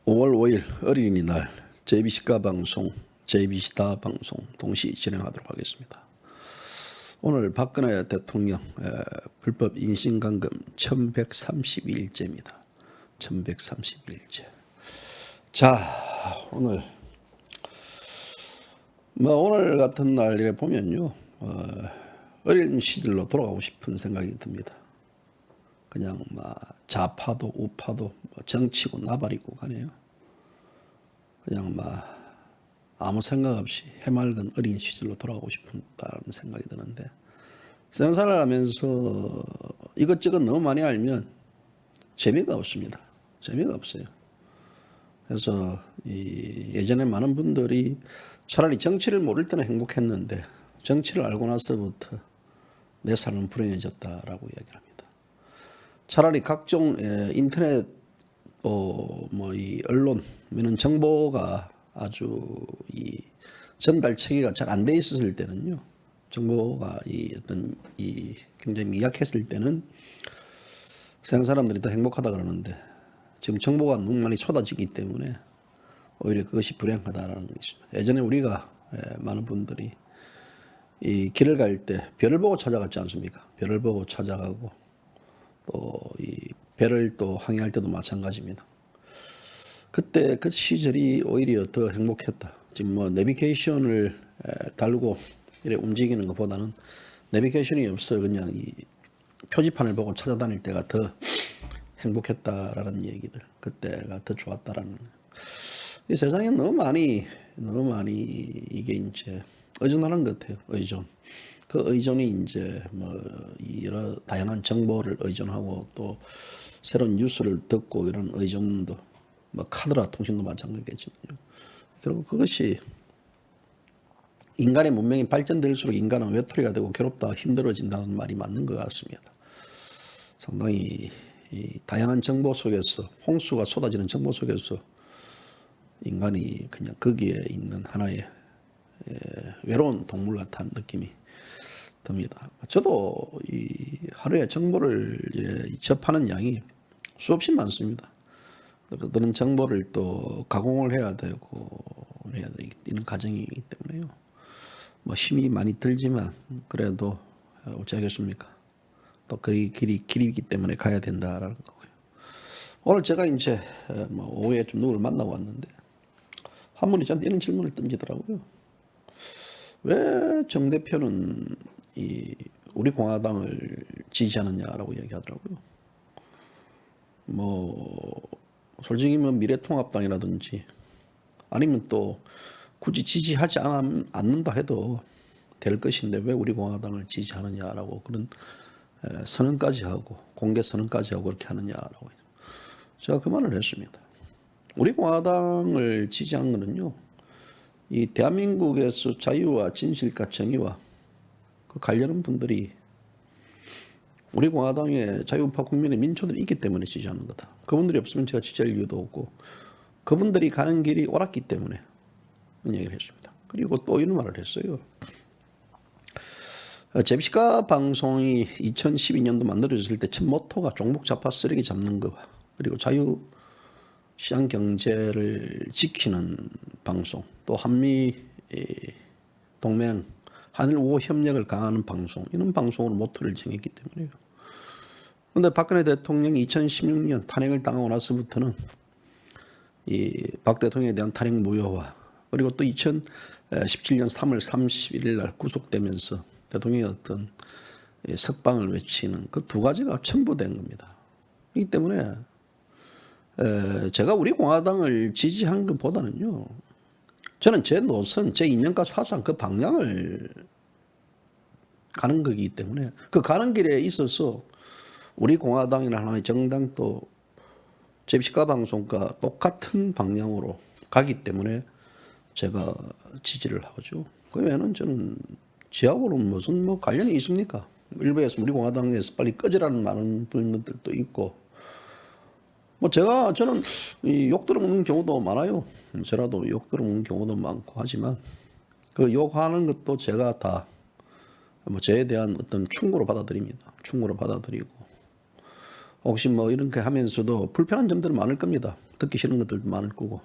5월 5일 어린이날 JBC가 방송, JBC다 방송 동시 진행하도록 하겠습니다. 오늘 박근혜 대통령 불법 인신감금 1132일째입니다. 1132일째. 자, 오늘 같은 날에 보면요, 어린 시절로 돌아가고 싶은 생각이 듭니다. 그냥 좌파도 우파도 정치고 나발이고 가네요. 그냥 아무 생각 없이 해맑은 어린 시절로 돌아가고 싶다는 생각이 드는데, 생사를 하면서 이것저것 너무 많이 알면 재미가 없습니다. 재미가 없어요. 그래서 예전에 많은 분들이 차라리 정치를 모를 때는 행복했는데 정치를 알고 나서부터 내 삶은 불행해졌다라고 이야기를 합니다. 차라리 각종 인터넷 이 언론 이런 정보가 아주 전달 체계가 잘 안 돼 있었을 때는요, 정보가 굉장히 미약했을 때는 세상 사람들이 더 행복하다 그러는데, 지금 정보가 너무 많이 쏟아지기 때문에 오히려 그것이 불행하다라는 것입니다. 예전에 우리가 많은 분들이 이 길을 갈 때 별을 보고 찾아갔지 않습니까? 별을 보고 찾아가고 또 이 별을 또 항해할 때도 마찬가지입니다. 그때 그 시절이 오히려 더 행복했다. 지금 내비게이션을 달고 이렇게 움직이는 것보다는 내비게이션이 없어 그냥 이 표지판을 보고 찾아다닐 때가 더 행복했다라는 얘기들, 그때가 더 좋았다라는. 이 세상에 너무 많이 이게 이제 의존하는 것 같아요. 의존. 그 의존이 이제 여러 다양한 정보를 의존하고 또 새로운 뉴스를 듣고 이런 의존도 카드라 통신도 마찬가지겠지만요. 결국 그것이 인간의 문명이 발전될수록 인간은 외톨이가 되고 괴롭다 힘들어진다는 말이 맞는 것 같습니다. 상당히 이 다양한 정보 속에서, 홍수가 쏟아지는 정보 속에서 인간이 그냥 거기에 있는 하나의 외로운 동물 같은 느낌이 듭니다. 저도 이 하루에 정보를 접하는 양이 수없이 많습니다. 그런 정보를 또 가공을 해야 되고 이런 과정이기 때문에요. 힘이 많이 들지만 그래도 어찌하겠습니까? 또 그 길이기 때문에 가야 된다라는 거고요. 오늘 제가 이제 오후에 좀 누구를 만나고 왔는데 한 분이 저한테 이런 질문을 던지더라고요. 왜 정 대표는 우리 공화당을 지지하느냐라고 얘기하더라고요. 솔직히 미래통합당이라든지 아니면 또 굳이 지지하지 않는다 해도 될 것인데 왜 우리 공화당을 지지하느냐라고 그런 선언까지 하고 공개 선언까지 하고 그렇게 하느냐라고 제가 그 말을 했습니다. 우리 공화당을 지지한 것은요, 이 대한민국에서 자유와 진실과 정의와 그 관련한 분들이 우리 공화당에 자유우파 국민의 민초들이 있기 때문에 지지하는 거다. 그분들이 없으면 제가 지지할 이유도 없고 그분들이 가는 길이 옳았기 때문에 그런 얘기를 했습니다. 그리고 또 이런 말을 했어요. JBC가 방송이 2012년도 만들어졌을 때 첫 모토가 종북 좌파 쓰레기 잡는 것, 그리고 자유시장 경제를 지키는 방송, 또 한미 동맹 한일 우호 협력을 강화하는 방송, 이런 방송으로 모토를 정했기 때문에요. 그런데 박근혜 대통령이 2016년 탄핵을 당하고 나서부터는 이 박 대통령에 대한 탄핵 무효화, 그리고 또 2017년 3월 31일 날 구속되면서 대통령의 어떤 석방을 외치는 그 두 가지가 첨부된 겁니다. 그렇기 때문에 제가 우리 공화당을 지지한 것보다는요, 저는 제 노선, 제 이념과 사상, 그 방향을 가는 거기 때문에 그 가는 길에 있어서 우리 공화당이나 하나의 정당도 JBC가 방송과 똑같은 방향으로 가기 때문에 제가 지지를 하죠. 그 외에는 저는 지하고는 무슨 관련이 있습니까? 일부에서 우리 공화당에서 빨리 꺼지라는 많은 분들도 있고, 저는 욕 들어먹는 경우도 많아요. 저라도 욕 들어먹는 경우도 많고 하지만 그 욕하는 것도 제가 다 저에 대한 어떤 충고로 받아들입니다. 충고로 받아들이고 혹시 뭐 이렇게 하면서도 불편한 점들은 많을 겁니다. 듣기 싫은 것들도 많을 거고.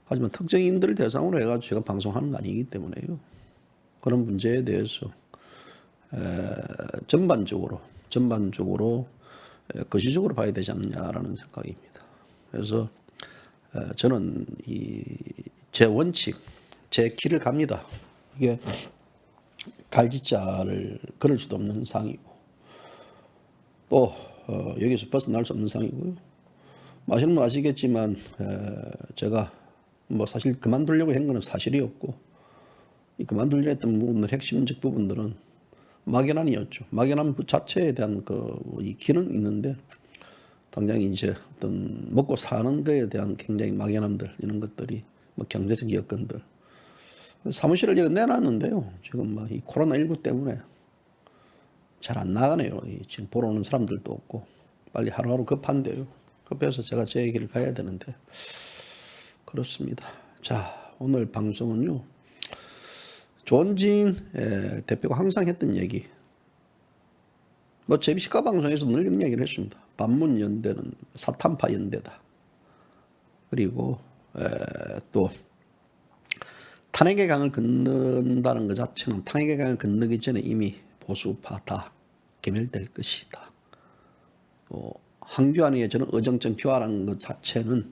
하지만 특정인들 대상으로 해가지고 제가 방송하는 거 아니기 때문에요. 그런 문제에 대해서 전반적으로 거시적으로 봐야 되지 않냐라는 생각입니다. 그래서 저는 제 원칙, 제 길을 갑니다. 이게 갈짓자를 걸을 수도 없는 상이고 또 여기서 벗어날 수 없는 상이고요. 아시는 분 아시겠지만 제가 뭐 사실 그만두려고 한 거는 사실이었고 이 그만두려고 했던 부분들 핵심적 부분들은 막연함이었죠. 막연함 그 자체에 대한 이 길은 있는데 당장 이제 어떤 먹고 사는 거에 대한 굉장히 막연함들 이런 것들이 뭐 경제적 여건들 사무실을 이제 내놨는데요. 지금 뭐 이 코로나19 때문에 잘 안 나가네요. 지금 보러 오는 사람들도 없고 빨리 하루하루 급한데요. 급해서 제가 제 얘기를 가야 되는데 그렇습니다. 자, 오늘 방송은요. 조원진 대표가 항상 했던 얘기. 뭐 제비시카 방송에서 늘 이런 얘기를 했습니다. 반문연대는 사탄파 연대다. 그리고 또 탄핵의 강을 건넌다는 것 자체는 탄핵의 강을 건너기 전에 이미 보수파 다 개멸될 것이다. 또 황교안의 저는 어정쩡 교환한 것 자체는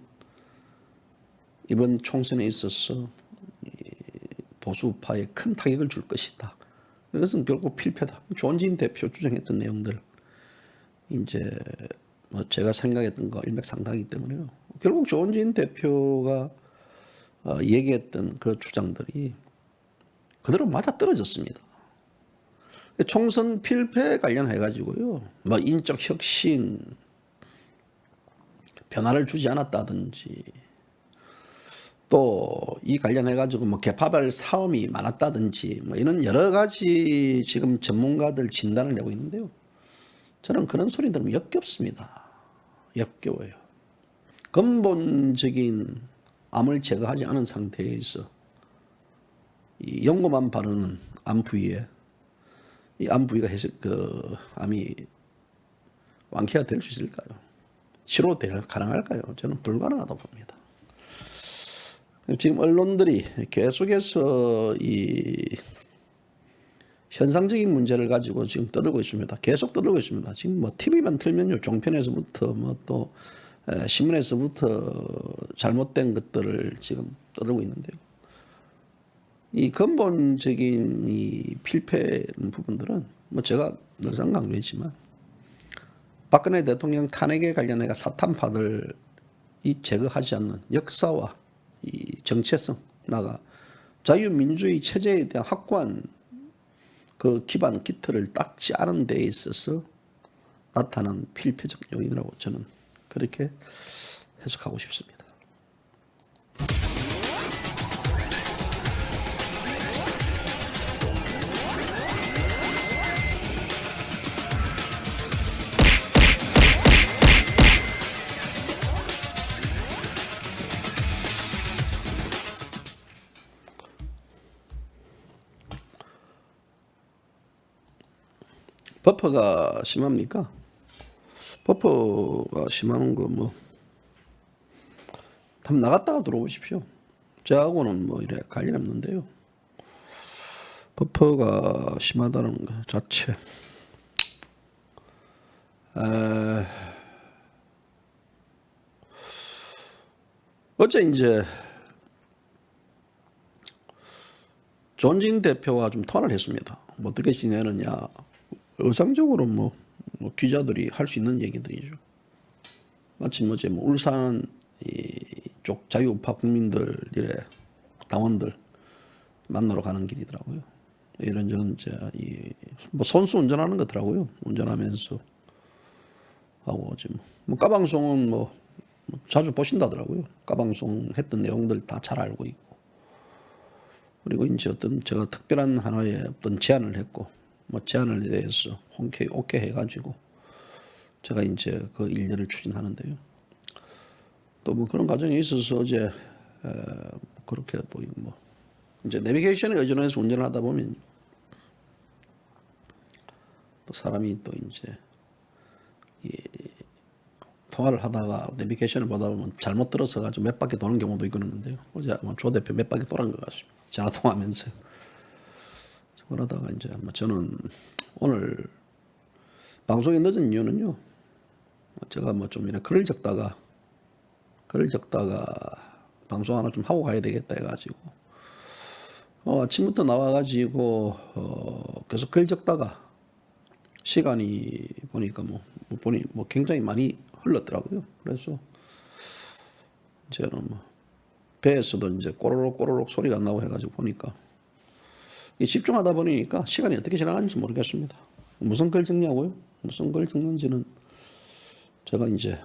이번 총선에 있어서 보수파에 큰 타격을 줄 것이다. 이것은 결국 필패다. 조원진 대표 주장했던 내용들 이제 뭐 제가 생각했던 거 일맥상통하기 때문에요. 결국 조원진 대표가 얘기했던 그 주장들이 그대로 맞아떨어졌습니다. 총선 필패 관련해 가지고요. 뭐 인적 혁신 변화를 주지 않았다든지 또 이 관련해 가지고 뭐 개파별 싸움이 많았다든지 뭐 이런 여러 가지 지금 전문가들 진단을 내고 있는데요. 저는 그런 소리 들으면 역겹습니다. 역겨워요. 근본적인 암을 제거하지 않은 상태에서 이 연고만 바르는 암 부위에 이 암 부위가 암이 완쾌가 될 수 있을까요? 치료 가능할까요? 저는 불가능하다고 봅니다. 지금 언론들이 계속해서 이 현상적인 문제를 가지고 지금 떠들고 있습니다. 계속 떠들고 있습니다. 지금 뭐 TV만 틀면요, 종편에서부터 뭐 또 신문에서부터 잘못된 것들을 지금 떠들고 있는데요. 이 근본적인 이 필패 부분들은 뭐 제가 늘상 강조했지만 박근혜 대통령 탄핵에 관련해가 사탄파들 이 제거하지 않는 역사와 이 정체성 나가 자유민주주의 체제에 대한 확고한 그 기반 기틀을 닦지 않은 데에 있어서 나타난 필패적 요인이라고 저는 그렇게 해석하고 싶습니다. 버퍼가 심합니까? 버퍼가 심한 거 뭐 한번 나갔다가 들어오십시오. 저하고는 뭐 이래 관련 없는데요. 버퍼가 심하다는 것 자체. 어제 이제 조원진 대표와 좀 통화를 했습니다. 뭐 어떻게 지내느냐. 의상적으로 뭐 기자들이 할 수 있는 얘기들이죠. 마침 어제 뭐 울산 이쪽 자유우파 국민들 이래 당원들 만나러 가는 길이더라고요. 이런저런 뭐 선수 운전하는 거더라고요. 운전하면서 하고 지금 뭐 까방송은 뭐 자주 보신다더라고요. 까방송 했던 내용들 다 잘 알고 있고 그리고 이제 어떤 제가 특별한 하나의 어떤 제안을 했고 뭐 제안을 대해서 오케이 해가지고 제가 이제 그 일들을 추진하는데요. 또 뭐 그런 과정에 있어서 어제 그렇게 뭐 이제 내비게이션에 의존해서 운전을 하다 보면 또 사람이 또 이제 통화를 하다가 내비게이션을 보다 보면 잘못 들어서 가지고 몇 바퀴 도는 경우도 있고 그러는데요. 어제 아마 조 대표 몇 바퀴 돌은 것 같습니다. 전화 통화하면서요. 그러다가 이제 저는 오늘 방송이 늦은 이유는요. 제가 좀 이렇게 글을 적다가 방송 하나 좀 하고 가야 되겠다 해가지고 아침부터 나와가지고 계속 글 적다가 시간이 보니까 보니 굉장히 많이 흘렀더라고요. 그래서 저는 배에서도 이제 꼬르륵 소리가 안 나고 해가지고 보니까 집중하다 보니까 시간이 어떻게 지나가는지 모르겠습니다. 무슨 글 적냐고요? 무슨 글 적는지는 제가 이제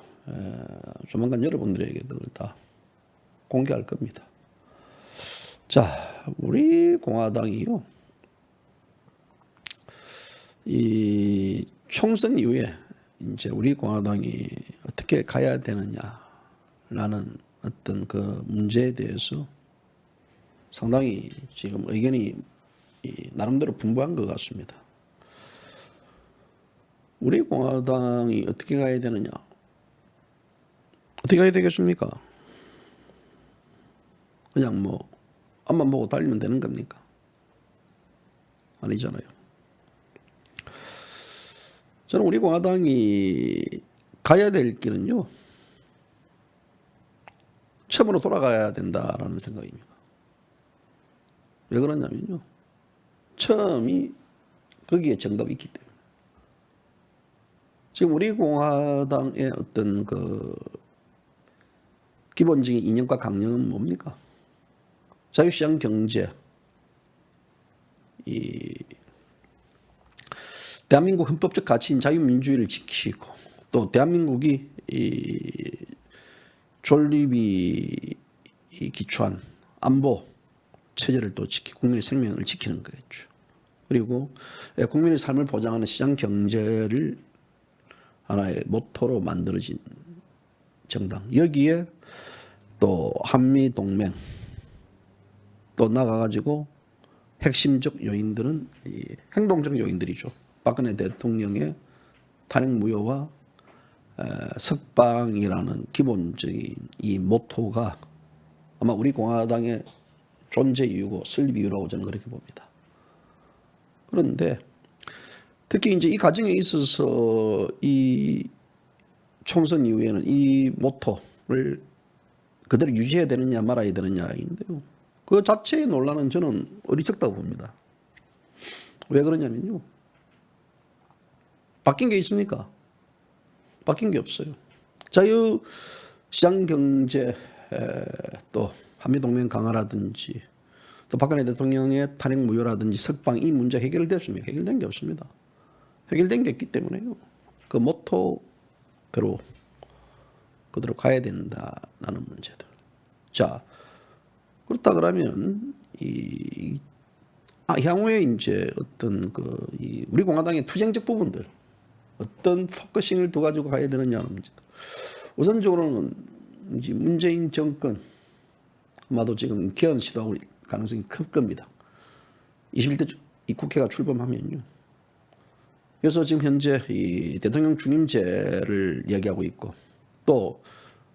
조만간 여러분들에게 그걸 다 공개할 겁니다. 자, 우리 공화당이요. 이 총선 이후에 이제 우리 공화당이 어떻게 가야 되느냐라는 어떤 그 문제에 대해서 상당히 지금 의견이 나름대로 분분한 것 같습니다. 우리 공화당이 어떻게 가야 되느냐? 어떻게 가야 되겠습니까? 그냥 앞만 보고 달리면 되는 겁니까? 아니잖아요. 저는 우리 공화당이 가야 될 길은요. 처음으로 돌아가야 된다라는 생각입니다. 왜 그러냐면요. 처음이 거기에 정답이 있기 때문에. 지금 우리 공화당의 어떤 그 기본적인 이념과 강령은 뭡니까? 자유시장 경제, 대한민국 헌법적 가치인 자유민주주의를 지키고 또 대한민국이 존립이 기초한 안보 체제를 또 지키고 국민의 생명을 지키는 거겠죠. 그리고 국민의 삶을 보장하는 시장 경제를 하나의 모토로 만들어진 정당. 여기에 또 한미 동맹 또 나가가지고 핵심적 요인들은 행동적 요인들이죠. 박근혜 대통령의 탄핵 무효와 석방이라는 기본적인 이 모토가 아마 우리 공화당의 존재 이유고 설립 이유라고 저는 그렇게 봅니다. 그런데 특히 이제 이 과정에 있어서 이 총선 이후에는 이 모토를 그대로 유지해야 되느냐 말아야 되느냐인데요. 그 자체의 논란은 저는 어리석다고 봅니다. 왜 그러냐면요. 바뀐 게 있습니까? 바뀐 게 없어요. 자유시장 경제 또 한미동맹 강화라든지 또 박근혜 대통령의 탄핵 무효라든지 석방 이 문제 해결됐습니까? 해결된 게 없습니다. 해결된 게 있기 때문에요. 그 모토대로 그대로 가야 된다라는 문제들. 자, 그렇다 그러면 향후에 이제 어떤 우리 공화당의 투쟁적 부분들 어떤 포커싱을 두 가지고 가야 되느냐는 문제다. 우선적으로는 이제 문재인 정권 아마도 지금 개헌 시도할 가능성이 클 겁니다. 21대 이 국회가 출범하면요. 그래서 지금 현재 이 대통령 중임제를 이야기하고 있고 또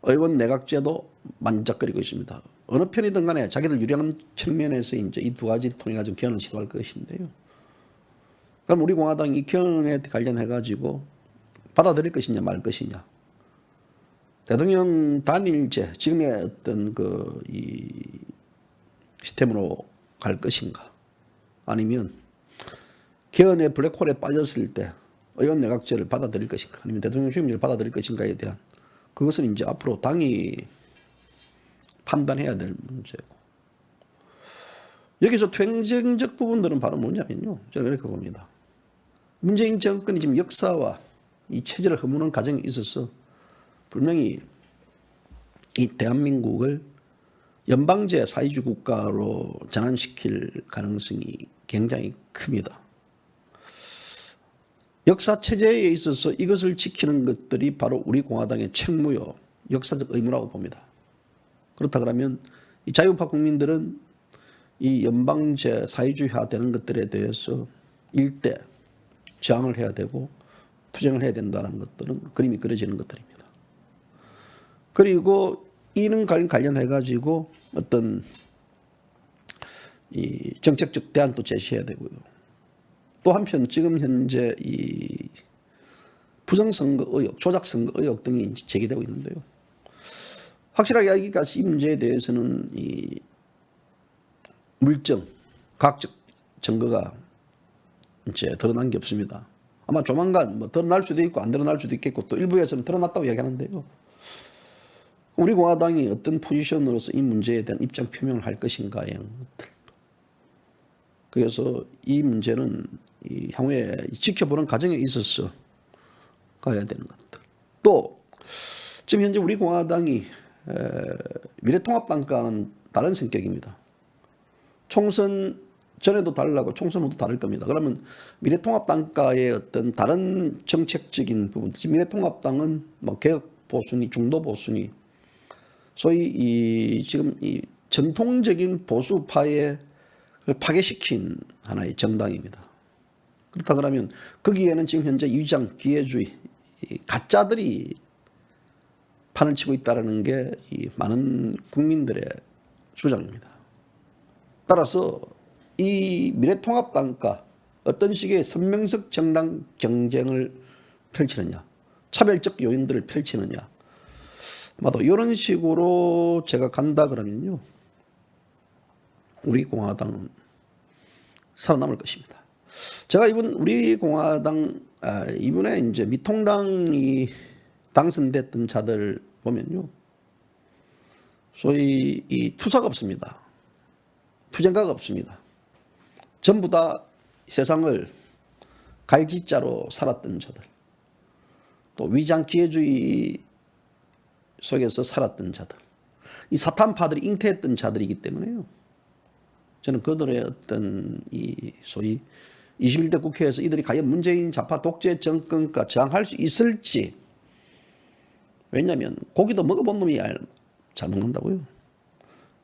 의원 내각제도 만작거리고 있습니다. 어느 편이든 간에 자기들 유리한 측면에서 이제 이 두 가지를 통해 가지고 개헌을 시도할 것인데요. 그럼 우리 공화당이 이 개헌에 관련해 가지고 받아들일 것이냐 말 것이냐. 대통령 단일제 지금의 어떤 이 시스템으로 갈 것인가. 아니면 개헌의 블랙홀에 빠졌을 때 의원 내각제를 받아들일 것인가. 아니면 대통령 중임제를 받아들일 것인가에 대한 그것은 이제 앞으로 당이 판단해야 될 문제고. 여기서 투쟁적 부분들은 바로 뭐냐면요. 저는 이렇게 봅니다. 문재인 정권이 지금 역사와 이 체제를 허무는 과정에 있어서 분명히 이 대한민국을 연방제 사회주의 국가로 전환시킬 가능성이 굉장히 큽니다. 역사 체제에 있어서 이것을 지키는 것들이 바로 우리 공화당의 책무요, 역사적 의무라고 봅니다. 그렇다 그러면 이 자유우파 국민들은 이 연방제 사회주의화되는 것들에 대해서 일대 저항을 해야 되고 투쟁을 해야 된다는 것들은 그림이 그려지는 것들입니다. 그리고 이는 관련해 가지고 어떤 이 정책적 대안도 제시해야 되고요. 또 한편 지금 현재 이 부정선거 의혹, 조작선거 의혹 등이 제기되고 있는데요. 확실하게 여기까지 이 문제에 대해서는 이 물증, 과학적 증거가 이제 드러난 게 없습니다. 아마 조만간 뭐 드러날 수도 있고 안 드러날 수도 있겠고 또 일부에서는 드러났다고 이야기하는데요. 우리 공화당이 어떤 포지션으로서 이 문제에 대한 입장 표명을 할 것인가에 그래서 이 문제는 이 향후에 지켜보는 과정에 있어서 가야 되는 것들. 또 지금 현재 우리 공화당이 미래통합당과는 다른 성격입니다. 총선 전에도 다르고 총선 후도 다를 겁니다. 그러면 미래통합당과의 어떤 다른 정책적인 부분, 미래통합당은 뭐 개혁 보수니 중도 보수니 소위 지금 이 전통적인 보수파의 파괴시킨 하나의 정당입니다. 그렇다 그러면 거기에는 지금 현재 위장 기회주의 가짜들이 판을 치고 있다는 게 이 많은 국민들의 주장입니다. 따라서 이 미래통합당과 어떤 식의 선명적 정당 경쟁을 펼치느냐, 차별적 요인들을 펼치느냐, 아마도 이런 식으로 제가 간다 그러면요, 우리 공화당은 살아남을 것입니다. 제가 우리 공화당 이번에 이제 미통당이 당선됐던 자들 보면요, 소위 이 투사가 없습니다. 투쟁가가 없습니다. 전부 다 세상을 갈지자로 살았던 자들, 또 위장 기회주의 속에서 살았던 자들, 이 사탄파들이 잉태했던 자들이기 때문에요. 저는 그들의 어떤 이 소위 21대 국회에서 이들이 과연 문재인 좌파 독재 정권과 저항할 수 있을지, 왜냐하면 고기도 먹어본 놈이 잘 먹는다고요.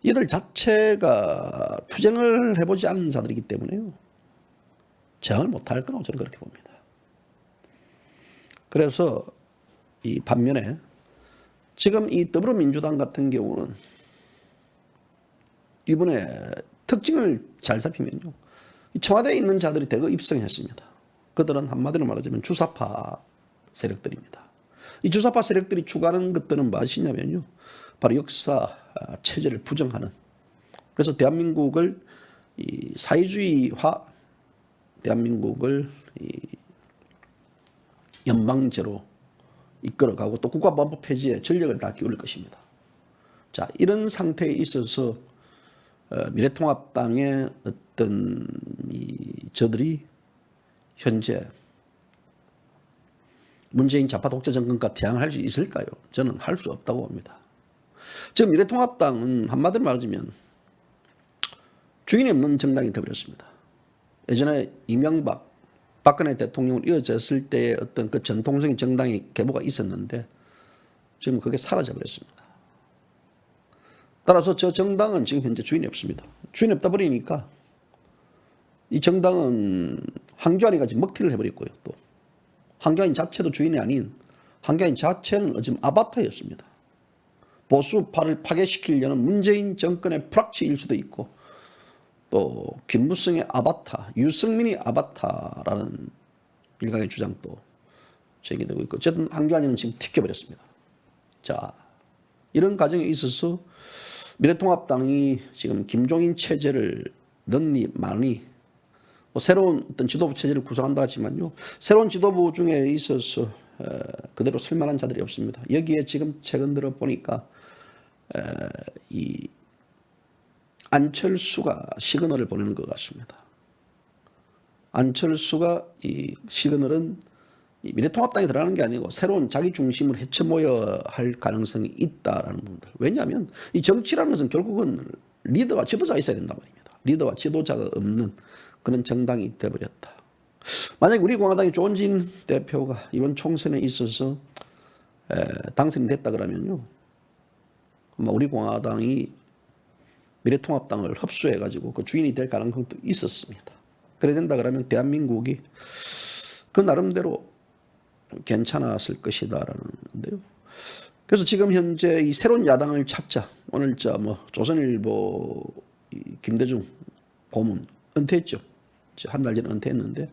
이들 자체가 투쟁을 해보지 않은 자들이기 때문에요, 저항을 못할 거라고 저는 그렇게 봅니다. 그래서 이 반면에 지금 이 더불어민주당 같은 경우는 이번에 특징을 잘 살피면요, 청와대에 있는 자들이 대거 입성했습니다. 그들은 한마디로 말하자면 주사파 세력들입니다. 이 주사파 세력들이 추구하는 것들은 무엇이냐면요, 바로 역사 체제를 부정하는, 그래서 대한민국을 이 사회주의화, 대한민국을 이 연방제로 이끌어가고 또 국가보안법 폐지에 전력을 다 기울일 것입니다. 자, 이런 상태에 있어서 미래통합당의 어떤 저들이 현재 문재인 좌파 독재 정권과 대항할 수 있을까요? 저는 할 수 없다고 봅니다. 지금 미래통합당은 한마디로 말하자면 주인이 없는 정당이 되어버렸습니다. 예전에 이명박, 박근혜 대통령을 이어졌을 때의 어떤 그 전통적인 정당의 계보가 있었는데 지금 그게 사라져버렸습니다. 따라서 저 정당은 지금 현재 주인이 없습니다. 주인이 없다 버리니까 이 정당은 황교안이가 지금 먹튀를 해버렸고요. 또 황교안 자체도 주인이 아닌 황교안 자체는 지금 아바타였습니다. 보수파를 파괴시키려는 문재인 정권의 프락치일 수도 있고, 또 김무성의 아바타, 유승민이 아바타라는 일각의 주장도 제기되고 있고, 어쨌든 황교안이는 지금 튀겨버렸습니다. 자, 이런 과정에 있어서 미래통합당이 지금 김종인 체제를 넣니 마니, 뭐 새로운 어떤 지도부 체제를 구성한다 하지만요, 새로운 지도부 중에 있어서 그대로 쓸만한 자들이 없습니다. 여기에 지금 최근 들어 보니까 이 안철수가 시그널을 보내는 것 같습니다. 안철수가 이 시그널은 미래통합당에 들어가는 게 아니고 새로운 자기 중심을 헤쳐모여야 할 가능성이 있다라는 부분들. 왜냐하면 이 정치라는 것은 결국은 리더와 지도자가 있어야 된단 말입니다. 리더와 지도자가 없는 그런 정당이 되어버렸다. 만약에 우리 공화당의 조은진 대표가 이번 총선에 있어서 당선이 됐다 그러면요, 아마 우리 공화당이 미래통합당을 흡수해가지고 그 주인이 될 가능성도 있었습니다. 그래야 된다 그러면 대한민국이 그 나름대로 괜찮았을 것이다라는 건데요. 그래서 지금 현재 이 새로운 야당을 찾자. 오늘 조선일보 김대중 고문 은퇴했죠. 한 달 전에 은퇴했는데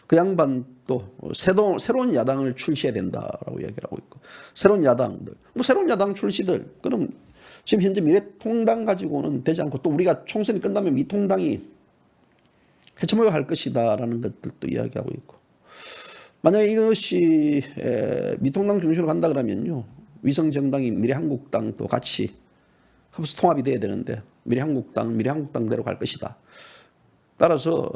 그 양반 또 새로운 야당을 출시해야 된다라고 얘기를 하고 있고, 새로운 야당들, 새로운 야당 출시들, 그럼 지금 현재 미래통당 가지고는 되지 않고 또 우리가 총선이 끝나면 미통당이 해체모여할 것이다라는 것들도 이야기하고 있고, 만약에 이것이 미통당 중심으로 간다 그러면요, 위성정당인 미래한국당도 같이 흡수 통합이 돼야 되는데 미래한국당대로 갈 것이다. 따라서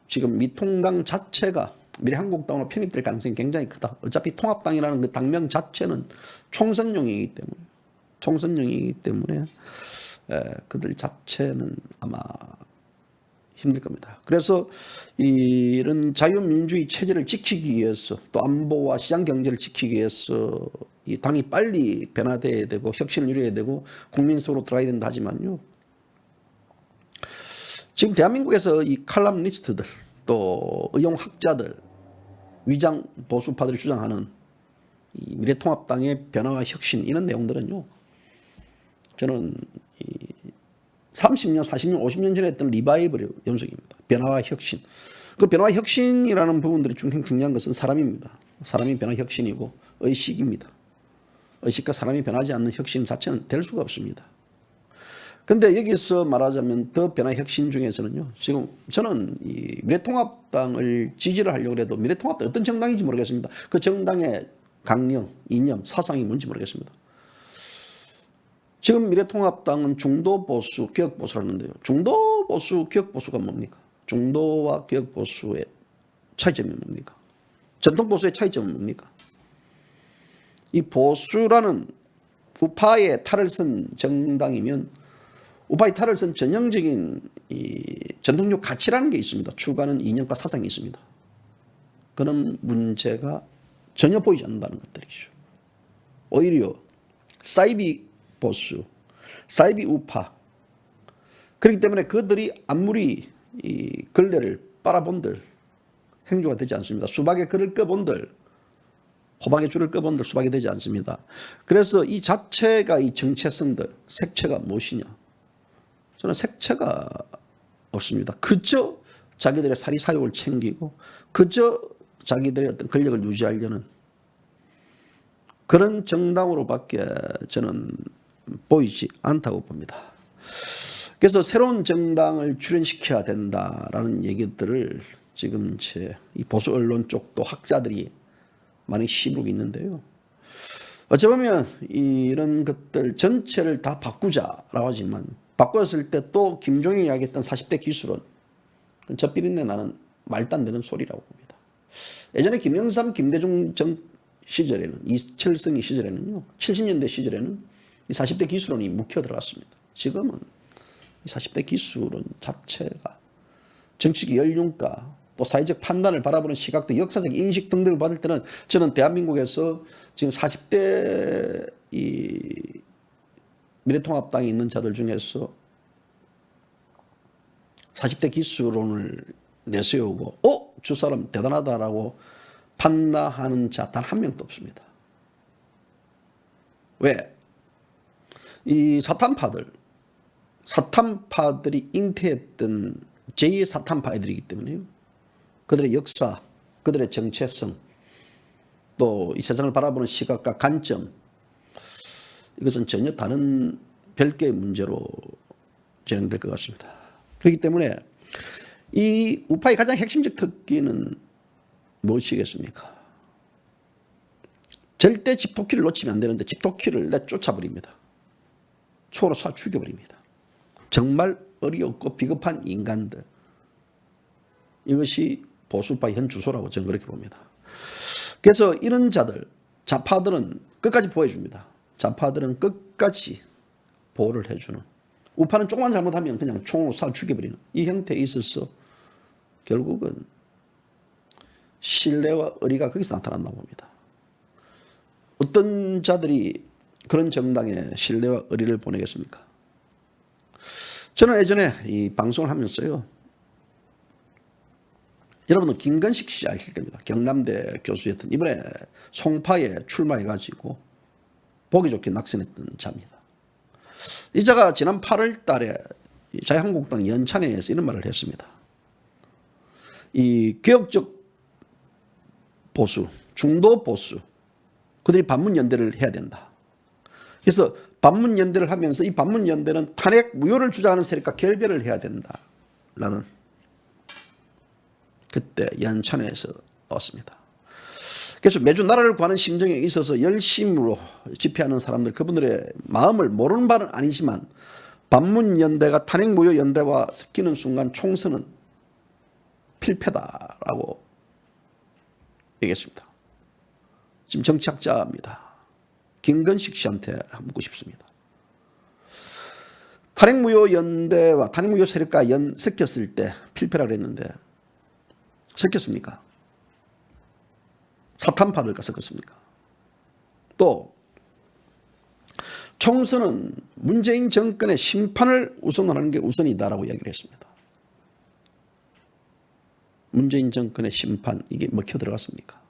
지금 미통당 자체가 미래한국당으로 편입될 가능성이 굉장히 크다. 어차피 통합당이라는 그 당명 자체는 총선용이기 때문에 그들 자체는 아마 힘들 겁니다. 그래서 이런 자유민주주의 체제를 지키기 위해서, 또 안보와 시장 경제를 지키기 위해서 이 당이 빨리 변화돼야 되고 혁신을 이루어야 되고 국민 속으로 들어가야 된다 하지만요, 지금 대한민국에서 이 칼럼니스트들, 또 의용학자들, 위장 보수파들이 주장하는 이 미래통합당의 변화와 혁신, 이런 내용들은요, 저는 30년, 40년, 50년 전에 했던 리바이벌의 연속입니다. 변화와 혁신. 그 변화와 혁신이라는 부분들이 중요한 것은 사람입니다. 사람이 변화 혁신이고 의식입니다. 의식과 사람이 변하지 않는 혁신 자체는 될 수가 없습니다. 근데 여기서 말하자면 더 변화 혁신 중에서는요, 지금 저는 이 미래통합당을 지지를 하려고 해도 미래통합당 어떤 정당인지 모르겠습니다. 그 정당의 강령, 이념, 사상이 뭔지 모르겠습니다. 지금 미래통합당은 중도보수, 개혁보수라는데요. 중도보수, 개혁보수가 뭡니까? 중도와 개혁보수의 차이점이 뭡니까? 전통보수의 차이점은 뭡니까? 이 보수라는 우파의 탈을 쓴 정당이면 우파의 탈을 쓴 전형적인 이 전통적 가치라는 게 있습니다. 추구하는 이념과 사상이 있습니다. 그런 문제가 전혀 보이지 않는다는 것들이죠. 오히려 사이비 보수, 사이비 우파, 그렇기 때문에 그들이 아무리 이 걸레를 빨아본들 행주가 되지 않습니다. 수박에 글을 꺼본들, 호박에 줄을 꺼본들 수박이 되지 않습니다. 그래서 이 자체가 이 정체성들, 색채가 무엇이냐? 저는 색채가 없습니다. 그저 자기들의 사리사욕을 챙기고 그저 자기들의 어떤 권력을 유지하려는 그런 정당으로밖에 저는 보이지 않다고 봅니다. 그래서 새로운 정당을 출현시켜야 된다라는 얘기들을 지금 이 보수 언론 쪽도 학자들이 많이 시부르고 있는데요. 어찌 보면 이런 것들 전체를 다 바꾸자라고 하지만 바꿨을 때 또 김종인이 이야기했던 40대 기술은 저 비린내 나는 말도 안 되는 소리라고 봅니다. 예전에 김영삼, 김대중 시절에는, 이철성이 시절에는요, 70년대 시절에는 이 40대 기술론이 묵혀 들어갔습니다. 지금은 이 40대 기술론 자체가 정치적 연륜과 또 사회적 판단을 바라보는 시각도 역사적 인식 등등을 받을 때는 저는 대한민국에서 지금 40대 이 미래통합당에 있는 자들 중에서 40대 기술론을 내세우고 저 사람 대단하다라고 판단하는 자 단 한 명도 없습니다. 왜? 이 사탄파들이 잉태했던 제2의 사탄파 애들이기 때문에요. 그들의 역사, 그들의 정체성, 또 이 세상을 바라보는 시각과 관점, 이것은 전혀 다른 별개의 문제로 진행될 것 같습니다. 그렇기 때문에 이 우파의 가장 핵심적 특기는 무엇이겠습니까? 절대 집토끼를 놓치면 안 되는데 집토끼를 내쫓아버립니다. 초로 쏴 죽여버립니다. 정말 어리없고 비겁한 인간들. 이것이 보수파의 현 주소라고 저는 그렇게 봅니다. 그래서 이런 자들, 좌파들은 끝까지 보호해줍니다. 좌파들은 끝까지 보호를 해주는, 우파는 조금만 잘못하면 그냥 총으로 쏴 죽여버리는 이 형태에 있어서 결국은 신뢰와 의리가 거기서 나타난다고 봅니다. 어떤 자들이 그런 정당에 신뢰와 의리를 보내겠습니까? 저는 예전에 이 방송을 하면서요, 여러분은 김건식 씨 아실 겁니다. 경남대 교수였던, 이번에 송파에 출마해가지고 보기 좋게 낙선했던 자입니다. 이 자가 지난 8월 달에 자유한국당 연찬회에서 이런 말을 했습니다. 이 개혁적 보수, 중도 보수, 그들이 반문연대를 해야 된다. 그래서 반문연대를 하면서 이 반문연대는 탄핵 무효를 주장하는 세력과 결별을 해야 된다라는 그때 연찬회에서 나왔습니다. 그래서 매주 나라를 구하는 심정에 있어서 열심으로 집회하는 사람들, 그분들의 마음을 모르는 바는 아니지만 반문연대가 탄핵 무효 연대와 섞이는 순간 총선은 필패다라고 얘기했습니다. 지금 정치학자입니다. 김건식 씨한테 묻고 싶습니다. 탄핵 무효 연대와 탄핵 무효 세력과 섞였을 때 필패라고 했는데 섞였습니까? 사탄파들과 섞었습니까? 또 총선은 문재인 정권의 심판을 우선하는 게 우선이다라고 이야기를 했습니다. 문재인 정권의 심판, 이게 먹혀 들어갔습니까?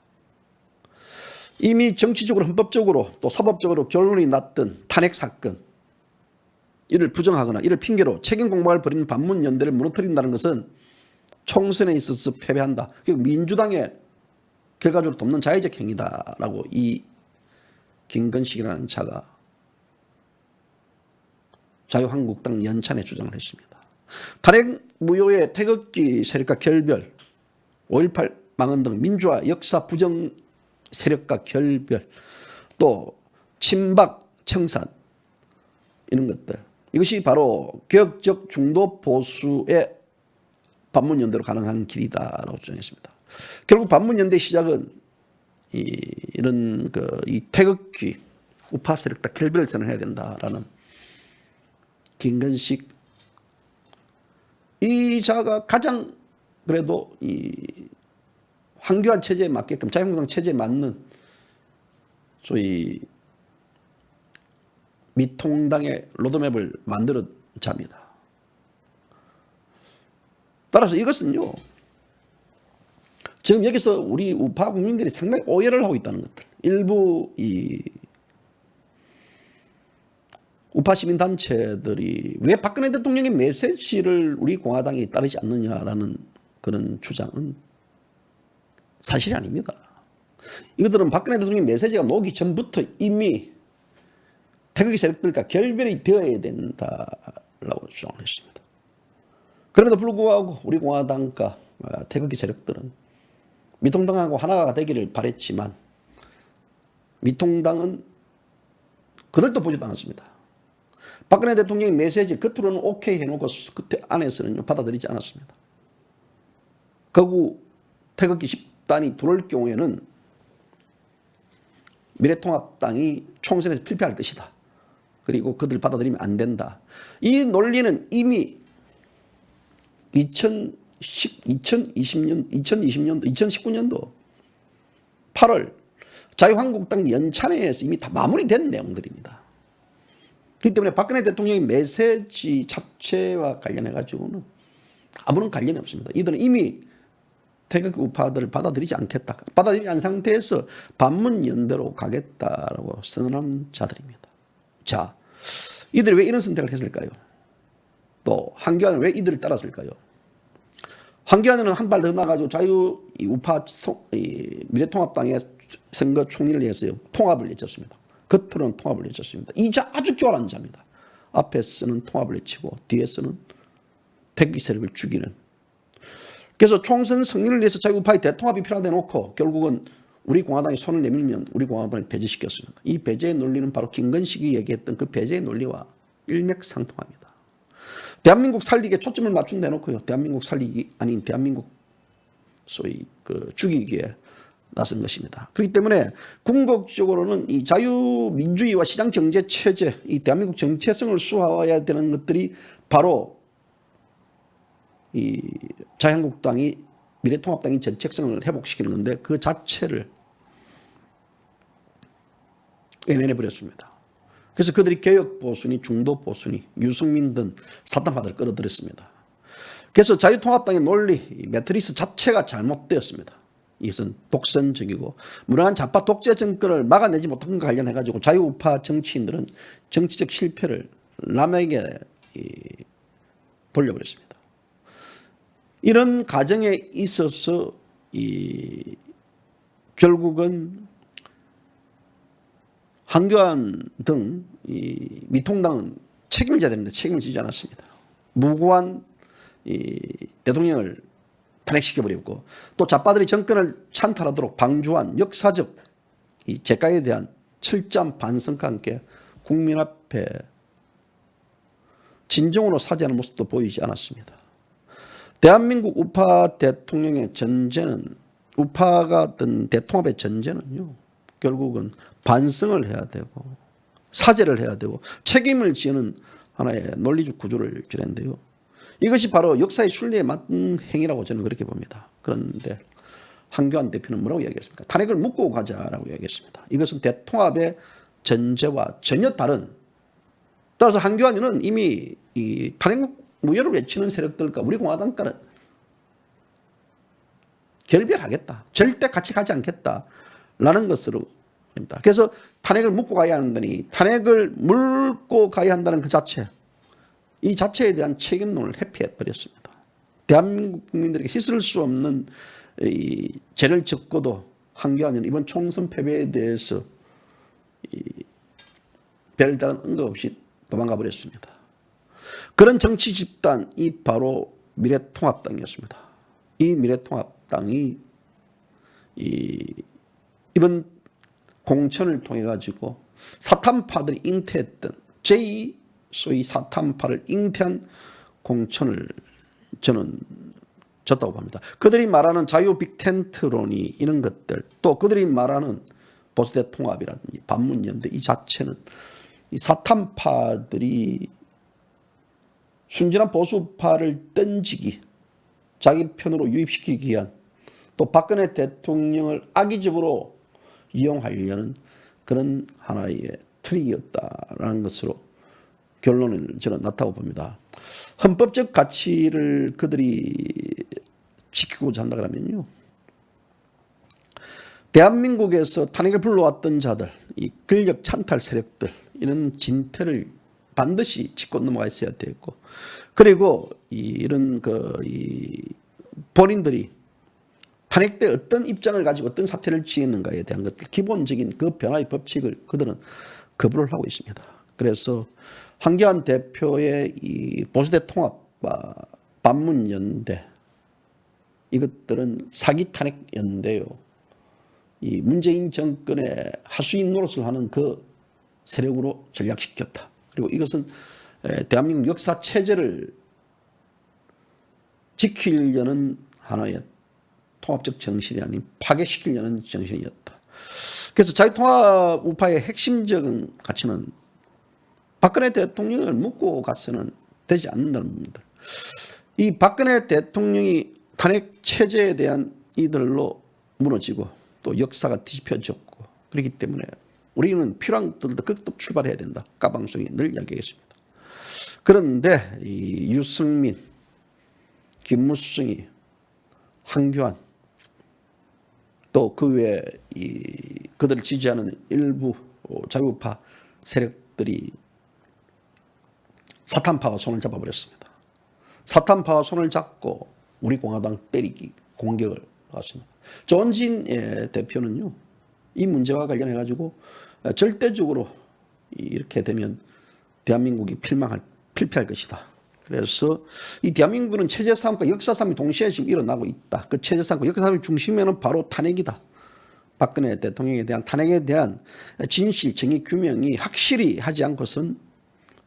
이미 정치적으로 헌법적으로 또 사법적으로 결론이 났던 탄핵 사건, 이를 부정하거나 이를 핑계로 책임 공방을 벌이는 반문연대를 무너뜨린다는 것은 총선에 있어서 패배한다. 그리고 민주당의 결과적으로 돕는 자의적 행위다라고 이 김건식이라는 자가 자유한국당 연찬에 주장을 했습니다. 탄핵 무효의 태극기 세력과 결별, 5.18 망언 등 민주화 역사 부정 세력과 결별, 또 친박 청산, 이런 것들, 이것이 바로 개혁적 중도 보수의 반문연대로 가능한 길이다라고 주장했습니다. 결국 반문연대 시작은 이런 이 태극기 우파 세력과 결별을 선언해야 된다라는 김건식, 이 자가 가장 그래도 이 황교안 체제에 맞게끔 자유한국당 체제에 맞는 소위 미통당의 로드맵을 만들어 잡니다. 따라서 이것은요, 지금 여기서 우리 우파 국민들이 상당히 오해를 하고 있다는 것들, 일부 이 우파 시민단체들이 왜 박근혜 대통령의 메시지를 우리 공화당이 따르지 않느냐라는 그런 주장은 사실이 아닙니다. 이것들은 박근혜 대통령의 메시지가 나오기 전부터 이미 태극기 세력들과 결별이 되어야 된다라고 주장을 했습니다. 그럼에도 불구하고 우리 공화당과 태극기 세력들은 미통당하고 하나가 되기를 바랬지만 미통당은 그들도 보지도 않았습니다. 박근혜 대통령의 메시지 겉으로는 오케이 해놓고 그 안에서는 받아들이지 않았습니다. 거구 태극기 집단이 들어올 경우에는 미래통합당이 총선에서 필패할 것이다. 그리고 그들 받아들이면 안 된다. 이 논리는 이미 2019년도 8월 자유한국당 연찬회에서 이미 다 마무리된 내용들입니다. 그렇기 때문에 박근혜 대통령의 메시지 자체와 관련해 가지고는 아무런 관련이 없습니다. 이들은 이미 태극기 우파들을 받아들이지 않겠다. 받아들이지 않은 상태에서 반문연대로 가겠다라고 선언한 자들입니다. 자, 이들이 왜 이런 선택을 했을까요? 또 황교안은 왜 이들을 따랐을까요? 황교안은 한 발 더 나가지고 우파 미래통합당의 선거 총리를 위해서 통합을 외쳤습니다. 겉으로는 통합을 외쳤습니다. 이 자 아주 교활한 자입니다. 앞에서는 통합을 외치고 뒤에서는 태극기 세력을 죽이는. 그래서 총선 승리를 위해서 자유우파의 대통합이 필요하다 놓고 결국은 우리 공화당이 손을 내밀면 우리 공화당을 배제시켰습니다. 이 배제의 논리는 바로 김건식이 얘기했던 그 배제의 논리와 일맥상통합니다. 대한민국 살리기에 초점을 맞춘 대놓고요. 대한민국 살리기 아닌 대한민국 소위 죽이기에 나선 것입니다. 그렇기 때문에 궁극적으로는 이 자유민주주의와 시장경제체제, 이 대한민국 정체성을 수호해야 되는 것들이 바로 이 자유한국당이 미래통합당이 정체성을 회복시키는 건데 그 자체를 외면해버렸습니다. 그래서 그들이 개혁보수니 중도보수니 유승민 등 사탄파들을 끌어들였습니다. 그래서 자유통합당의 논리, 매트리스 자체가 잘못되었습니다. 이것은 독선적이고 무능한 좌파 독재 정권을 막아내지 못한 것과 관련해가지고 자유우파 정치인들은 정치적 실패를 남에게 돌려버렸습니다. 이런 과정에 있어서 결국은 한교안 등 미통당은 책임을 져야 되는데 책임을 지지 않았습니다. 무고한 대통령을 탄핵시켜버렸고 또 좌파들이 정권을 찬탈하도록 방조한 역사적 이 재가에 대한 철저한 반성과 함께 국민 앞에 진정으로 사죄하는 모습도 보이지 않았습니다. 대한민국 우파 대통령의 전제는 우파가 든 대통합의 전제는요. 결국은 반성을 해야 되고 사죄를 해야 되고 책임을 지는 하나의 논리적 구조를 지는데요. 이것이 바로 역사의 순리에 맞는 행위라고 저는 그렇게 봅니다. 그런데 한교안 대표는 뭐라고 이야기했습니까? 탄핵을 묻고 가자라고 이야기했습니다. 이것은 대통합의 전제와 전혀 다른, 따라서 한교안은 이미 이 탄핵 무효를 외치는 세력들과 우리 공화당과는 결별하겠다. 절대 같이 가지 않겠다라는 것으로 입니다. 그래서 탄핵을 묻고 가야 한다니 탄핵을 물고 가야 한다는 그 자체, 이 자체에 대한 책임론을 회피해버렸습니다. 대한민국 국민들에게 씻을 수 없는 이 죄를 졌고도 한교안은 이번 총선 패배에 대해서 별다른 언급 없이 도망가 버렸습니다. 그런 정치 집단이 바로 미래통합당이었습니다. 이 미래통합당이 이번 공천을 통해 가지고 사탄파들이 잉태했던 제2 소위 사탄파를 잉태한 공천을 저는 졌다고 봅니다. 그들이 말하는 자유 빅텐트론이 이런 것들, 또 그들이 말하는 보수대 통합이라든지 반문연대, 이 자체는 이 사탄파들이 순진한 보수파를 던지기, 자기 편으로 유입시키기 위한, 또 박근혜 대통령을 악의적으로 이용하려는 그런 하나의 트릭이었다라는 것으로 결론을 저는 났다고 봅니다. 헌법적 가치를 그들이 지키고자 한다 그러면요, 대한민국에서 탄핵을 불러왔던 자들, 이 권력 찬탈 세력들, 이런 진퇴를 반드시 짚고 넘어가 있어야 되고, 그리고 이런 본인들이 탄핵 때 어떤 입장을 가지고 어떤 사태를 취했는가에 대한 것들, 기본적인 그 변화의 법칙을 그들은 거부를 하고 있습니다. 그래서 한교안 대표의 이 보수대 통합과 반문연대, 이것들은 사기 탄핵 연대요, 이 문재인 정권의 하수인 노릇을 하는 그 세력으로 전락시켰다. 그리고 이것은 대한민국 역사 체제를 지키려는 하나의 통합적 정신이 아닌 파괴시키려는 정신이었다. 그래서 자유통합 우파의 핵심적인 가치는 박근혜 대통령을 묻고 가서는 되지 않는다는 겁니다. 이 박근혜 대통령이 탄핵 체제에 대한 이들로 무너지고 또 역사가 뒤집혀졌고, 그렇기 때문에 우리는 필요한 것들도 극독 출발해야 된다. 까방송이 늘 이야기했습니다. 그런데 이 유승민, 김무성이, 한교안, 또 그 외에 그들을 지지하는 일부 자유우파 세력들이 사탄파와 손을 잡아버렸습니다. 사탄파와 손을 잡고 우리 공화당 때리기, 공격을 하셨습니다. 조원진 대표는요, 이 문제와 관련해 가지고 절대적으로 이렇게 되면 대한민국이 필패할 것이다. 그래서 이 대한민국은 체제 싸움과 역사 싸움이 동시에 지금 일어나고 있다. 그 체제 싸움과 역사 싸움의 중심에는 바로 탄핵이다. 박근혜 대통령에 대한 탄핵에 대한 진실, 정의 규명이 확실히 하지 않고선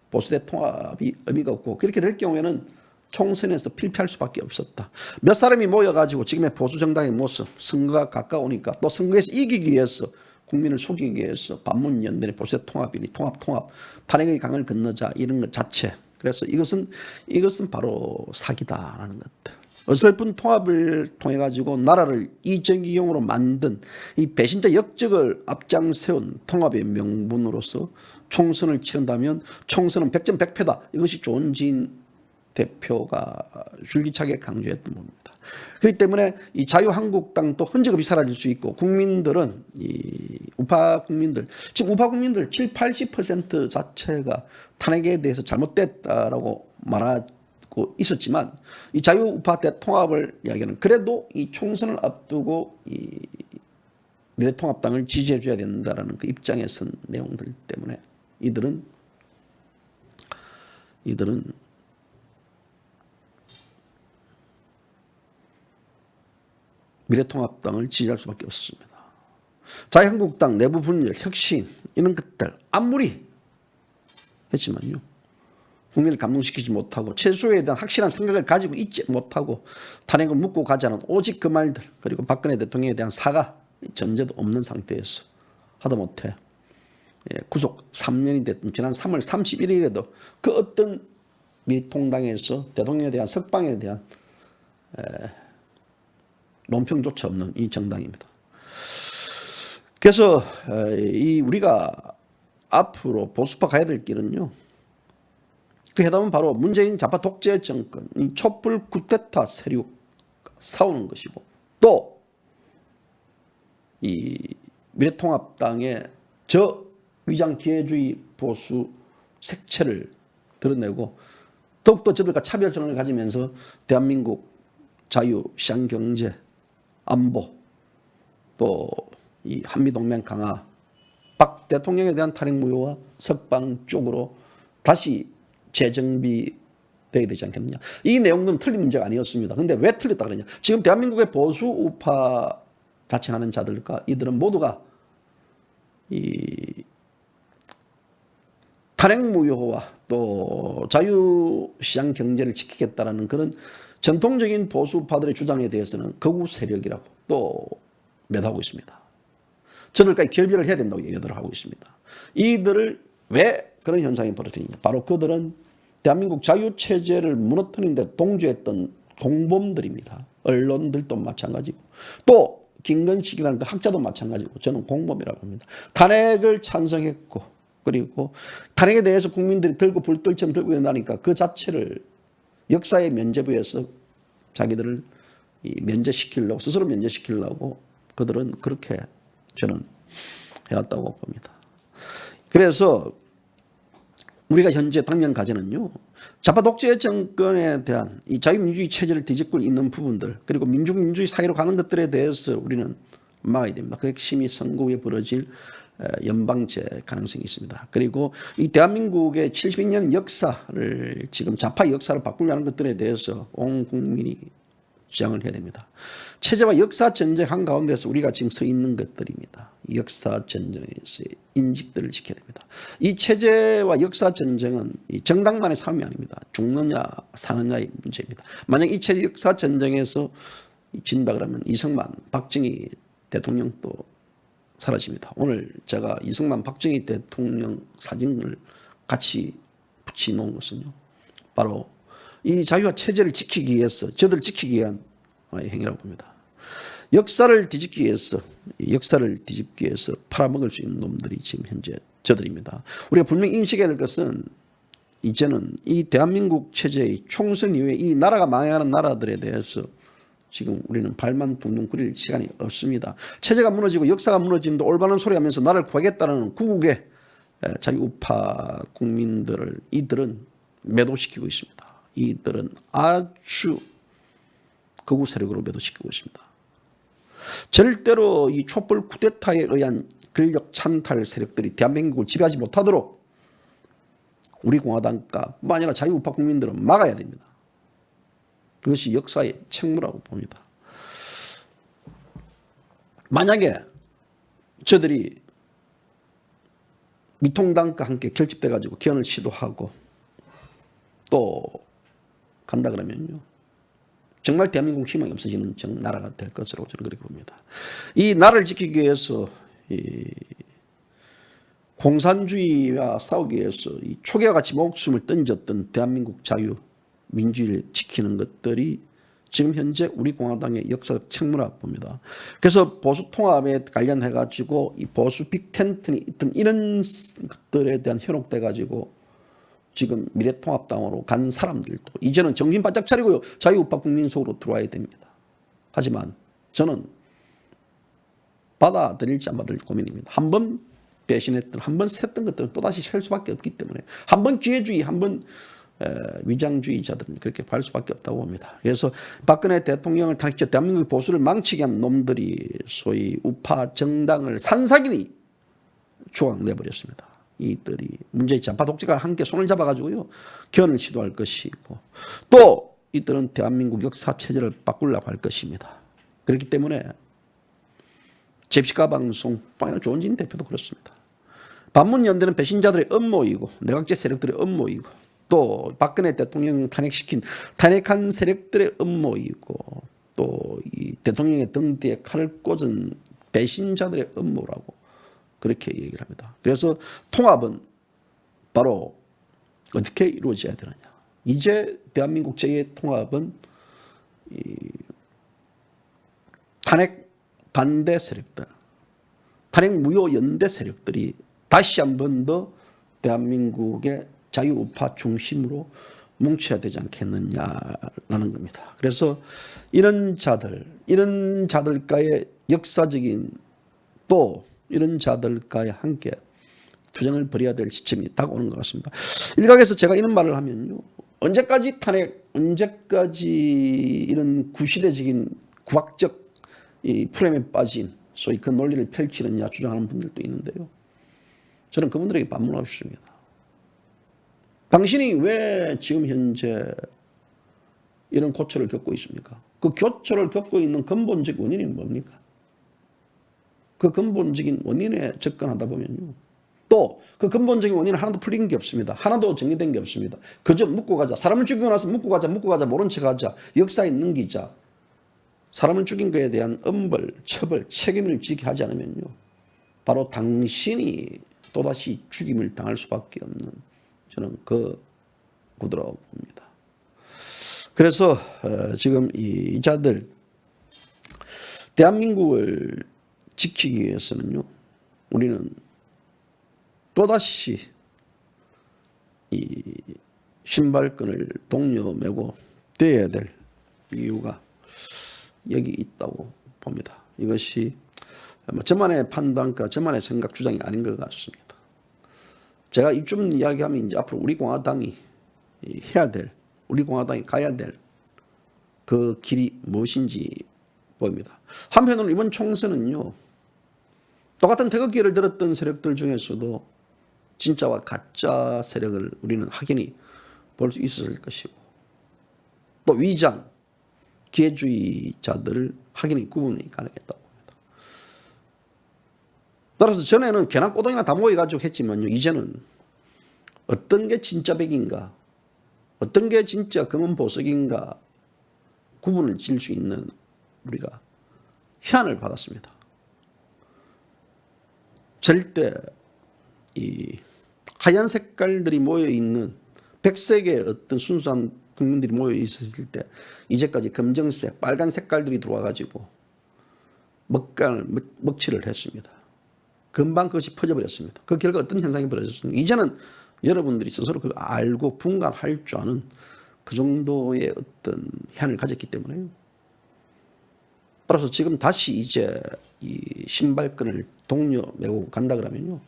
보수대 통합이 의미가 없고, 그렇게 될 경우에는 총선에서 필패할 수밖에 없었다. 몇 사람이 모여가지고 지금의 보수 정당의 모습, 선거가 가까우니까 또 선거에서 이기기 위해서, 국민을 속이기 위해서 반문연대의 보수대 통합이니 통합, 탄핵의 강을 건너자, 이런 것 자체. 그래서 이것은 바로 사기다라는 것들. 어설픈 통합을 통해 가지고 나라를 이정기용으로 만든 이 배신자 역적을 앞장세운 통합의 명분으로서 총선을 치른다면 총선은 100점 100패다. 이것이 조원진 대표가 줄기차게 강조했던 겁니다. 그렇기 때문에 이 자유한국당도 흔적 없이 사라질 수 있고 국민들은 이 우파 국민들 지금 우파 국민들 7, 80% 자체가 탄핵에 대해서 잘못됐다라고 말하고 있었지만 이 자유우파 대통합을 이야기하는 그래도 이 총선을 앞두고 이 미래통합당을 지지해 줘야 된다라는 그 입장에 선 내용들 때문에 이들은 미래통합당을 지지할 수밖에 없습니다. 자유한국당 내부 분열, 혁신 이런 것들 아무리 했지만요. 국민을 감동시키지 못하고 최소에 대한 확실한 생각을 가지고 있지 못하고 탄핵을 묻고 가자는 오직 그 말들 그리고 박근혜 대통령에 대한 사과 전제도 없는 상태에서 하다못해 구속 3년이 됐던 지난 3월 31일에도 그 어떤 미통당에서 대통령에 대한 석방에 대한 논평조차 없는 이 정당입니다. 그래서 우리가 앞으로 보수파 가야 될 길은요. 그 해답은 바로 문재인 좌파 독재 정권, 이 촛불 쿠데타 세력 싸우는 것이고 또 이 미래통합당의 저 위장 기회주의 보수 색채를 드러내고 더욱더 저들과 차별성을 가지면서 대한민국 자유, 시장 경제, 안보 또 이 한미동맹 강화, 박 대통령에 대한 탄핵 무효와 석방 쪽으로 다시 재정비돼야 되지 않겠느냐. 이 내용들은 틀린 문제가 아니었습니다. 그런데 왜 틀렸다 그러냐. 지금 대한민국의 보수 우파 자칭하는 자들과 이들은 모두가 이 탄핵 무효화 또 자유시장 경제를 지키겠다라는 그런 전통적인 보수파들의 주장에 대해서는 극우 세력이라고 또 매도하고 있습니다. 저들까지 결별을 해야 된다고 얘기를 하고 있습니다. 이들을 왜 그런 현상이 벌어지느냐. 바로 그들은 대한민국 자유체제를 무너뜨리는 데 동조했던 공범들입니다. 언론들도 마찬가지고 또 김건식이라는 그 학자도 마찬가지고 저는 공범이라고 합니다. 탄핵을 찬성했고 그리고 탄핵에 대해서 국민들이 들고 불떨처럼 들고 일어나니까 그 자체를 역사의 면죄부에서 자기들을 면제시키려고 스스로 면제시키려고 그들은 그렇게 저는 해왔다고 봅니다. 그래서 우리가 현재 당면 과제는요. 좌파 독재 정권에 대한 이 자유민주주의 체제를 뒤집고 있는 부분들 그리고 민주주의 사회로 가는 것들에 대해서 우리는 막아야 됩니다. 그 핵심이 선거 후에 벌어질 연방제 가능성이 있습니다. 그리고 이 대한민국의 72년 역사를 지금 좌파 역사를 바꾸려는 것들에 대해서 온 국민이 주장을 해야 됩니다. 체제와 역사 전쟁 한가운데서 우리가 지금 서 있는 것들입니다. 역사 전쟁에서의 인식들을 지켜야 됩니다. 이 체제와 역사 전쟁은 정당만의 싸움이 아닙니다. 죽느냐 사느냐의 문제입니다. 만약 이 체제 역사 전쟁에서 진다 그러면 이승만, 박정희 대통령도 사라집니다. 오늘 제가 이승만, 박정희 대통령 사진을 같이 붙여놓은 것은요. 바로 이 자유와 체제를 지키기 위해서 저들을 지키기 위한 행위라고 봅니다. 역사를 뒤집기 위해서 팔아먹을 수 있는 놈들이 지금 현재 저들입니다. 우리가 분명히 인식해야 될 것은 이제는 이 대한민국 체제의 총선 이후에 이 나라가 망해가는 나라들에 대해서 지금 우리는 발만 둥둥 구릴 시간이 없습니다. 체제가 무너지고 역사가 무너지는데 올바른 소리 하면서 나를 구하겠다는 구국의 자유우파 국민들을 이들은 매도시키고 있습니다. 이들은 아주 극우 세력으로 매도시키고 있습니다. 절대로 이 촛불 쿠데타에 의한 권력 찬탈 세력들이 대한민국을 지배하지 못하도록 우리 공화당과 뿐만 아니라 자유우파 국민들은 막아야 됩니다. 그것이 역사의 책무라고 봅니다. 만약에 저들이 미통당과 함께 결집돼 가지고 개헌을 시도하고 또 간다 그러면요. 정말 대한민국 희망이 없어지는 나라가 될 것으로 저는 그렇게 봅니다. 이 나라를 지키기 위해서 이 공산주의와 싸우기 위해서 이 초계와 같이 목숨을 던졌던 대한민국 자유 민주주의를 지키는 것들이 지금 현재 우리 공화당의 역사적 책무라고 봅니다. 그래서 보수 통합에 관련해 가지고 이 보수 빅텐트니 있던 이런 것들에 대한 현혹돼 가지고 지금 미래통합당으로 간 사람들도 이제는 정신 바짝 차리고요. 자유우파 국민 속으로 들어와야 됩니다. 하지만 저는 받아들일지 안 받아들일지 고민입니다. 한 번 배신했던, 한 번 샜던 것들은 또다시 셀 수밖에 없기 때문에 한 번 기회주의, 한 번 위장주의자들은 그렇게 갈 수밖에 없다고 봅니다. 그래서 박근혜 대통령을 탄핵해 대한민국 보수를 망치게 한 놈들이 소위 우파 정당을 산사기니 조각내버렸습니다. 이들이 문재인 좌파 독재가 함께 손을 잡아가지고요 견을 시도할 것이고 또 이들은 대한민국 역사 체제를 바꾸려고 할 것입니다. 그렇기 때문에 잽시카 방송 조은진 대표도 그렇습니다. 반문연대는 배신자들의 음모이고 내각제 세력들의 음모이고 또 박근혜 대통령 탄핵한 세력들의 음모이고 또 이 대통령의 등 뒤에 칼을 꽂은 배신자들의 음모라고 그렇게 얘기를 합니다. 그래서 통합은 바로 어떻게 이루어져야 되느냐. 이제 대한민국 재통합은 탄핵 반대 세력들, 탄핵 무효 연대 세력들이 다시 한 번 더 대한민국의 자유우파 중심으로 뭉쳐야 되지 않겠느냐라는 겁니다. 그래서 이런 자들과의 역사적인 또 이런 자들과의 함께 투쟁을 벌여야 될 시점이 다가오는 것 같습니다. 일각에서 제가 이런 말을 하면요. 언제까지 탄핵, 언제까지 이런 구시대적인 구학적 이 프레임에 빠진 소위 그 논리를 펼치느냐 주장하는 분들도 있는데요. 저는 그분들에게 반문하고 싶습니다. 당신이 왜 지금 현재 이런 고초를 겪고 있습니까? 그 고초를 겪고 있는 근본적 원인이 뭡니까? 그 근본적인 원인에 접근하다 보면요. 또 그 근본적인 원인은 하나도 풀린 게 없습니다. 하나도 정리된 게 없습니다. 그저 묻고 가자. 사람을 죽이고 나서 묻고 가자. 모른 척하자. 역사에 넘기자. 사람을 죽인 것에 대한 엄벌, 처벌, 책임을 지게 하지 않으면요. 바로 당신이 또다시 죽임을 당할 수밖에 없는 저는 그 구도라고 봅니다. 그래서 지금 이 자들 대한민국을 지키기 위해서는요. 우리는 또다시 이 신발끈을 동료 메고 떼어야 될 이유가 여기 있다고 봅니다. 이것이 저만의 판단과 저만의 생각 주장이 아닌 것 같습니다. 제가 이쯤 이야기하면 이제 앞으로 우리 공화당이 해야 될, 우리 공화당이 가야 될 그 길이 무엇인지 보입니다. 한편으로는 이번 총선은요, 똑같은 태극기를 들었던 세력들 중에서도 진짜와 가짜 세력을 우리는 확연히 볼 수 있었을 것이고, 또 위장, 기회주의자들을 확연히 구분이 가능했다고 봅니다. 따라서 전에는 개나 꼬덩이나 다 모여가지고 했지만요, 이제는 어떤 게 진짜 백인가, 어떤 게 진짜 검은 보석인가 구분을 지을 수 있는 우리가 희한을 받았습니다. 절대 이 하얀 색깔들이 모여있는 백색의 어떤 순수한 국민들이 모여 있었을 때 이제까지 검정색, 빨간 색깔들이 들어와가지고 먹칠을 했습니다. 금방 그것이 퍼져버렸습니다. 그 결과 어떤 현상이 벌어졌습니까? 이제는 여러분들이 스스로 그걸 알고 분간할 줄 아는 그 정도의 어떤 희한을 가졌기 때문에요. 따라서 지금 다시 이제 이 신발끈을 동료 메고 간다 그러면요.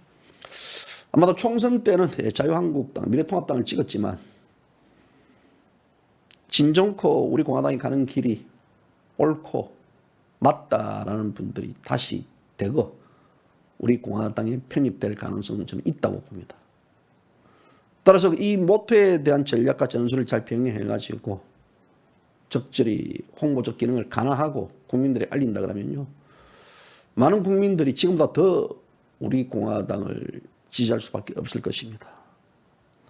아마도 총선 때는 자유한국당, 미래통합당을 찍었지만 진정코 우리 공화당이 가는 길이 옳고 맞다라는 분들이 다시 대거 우리 공화당에 편입될 가능성은 저는 있다고 봅니다. 따라서 이 모토에 대한 전략과 전술을 잘 병행해가지고 적절히 홍보적 기능을 간화하고 국민들에 알린다 그러면요. 많은 국민들이 지금보다 더 우리 공화당을 지지할 수밖에 없을 것입니다.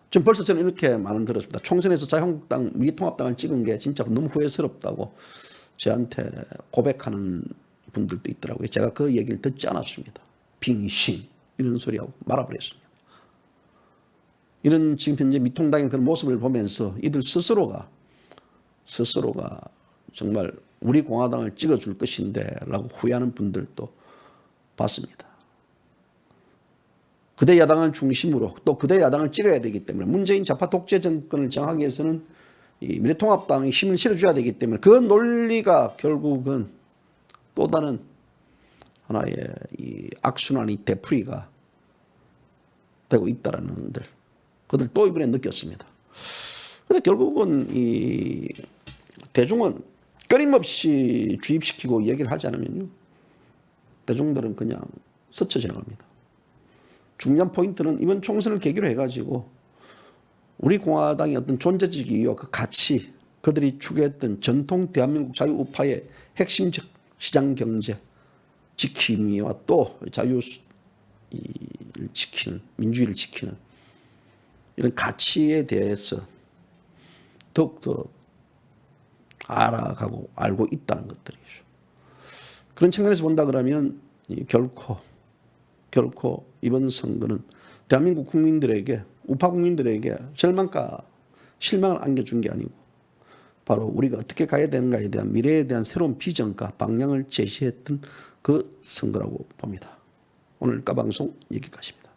지금 벌써 저는 이렇게 말은 들었습니다. 총선에서 자유한국당, 미래통합당을 찍은 게 진짜 너무 후회스럽다고 저한테 고백하는 분들도 있더라고요. 제가 그 얘기를 듣지 않았습니다. 빙신 이런 소리하고 말아버렸습니다. 이런 지금 현재 미통당의 그런 모습을 보면서 이들 스스로가 정말 우리 공화당을 찍어줄 것인데 라고 후회하는 분들도 봤습니다. 그대 야당을 중심으로 또 그대 야당을 찍어야 되기 때문에 문재인 좌파 독재 정권을 정하기 위해서는 이 미래통합당이 힘을 실어줘야 되기 때문에 그 논리가 결국은 또 다른 하나의 이 악순환이 되풀이가 되고 있다라는 것들 그들 또 이번에 느꼈습니다. 그런데 결국은 이 대중은 끊임없이 주입시키고 얘기를 하지 않으면요 대중들은 그냥 스쳐 지나갑니다. 중요한 포인트는 이번 총선을 계기로 해가지고 우리 공화당의 어떤 존재적 이유와 그 가치, 그들이 추구했던 전통 대한민국 자유우파의 핵심적 시장 경제 지킴이와 또 자유를 지키는, 민주주의를 지키는 이런 가치에 대해서 더욱더 알아가고 알고 있다는 것들이죠. 그런 측면에서 본다 그러면 결코 이번 선거는 대한민국 국민들에게 우파 국민들에게 절망과 실망을 안겨준 게 아니고 바로 우리가 어떻게 가야 되는가에 대한 미래에 대한 새로운 비전과 방향을 제시했던 그 선거라고 봅니다. 오늘 까방송 여기까지입니다.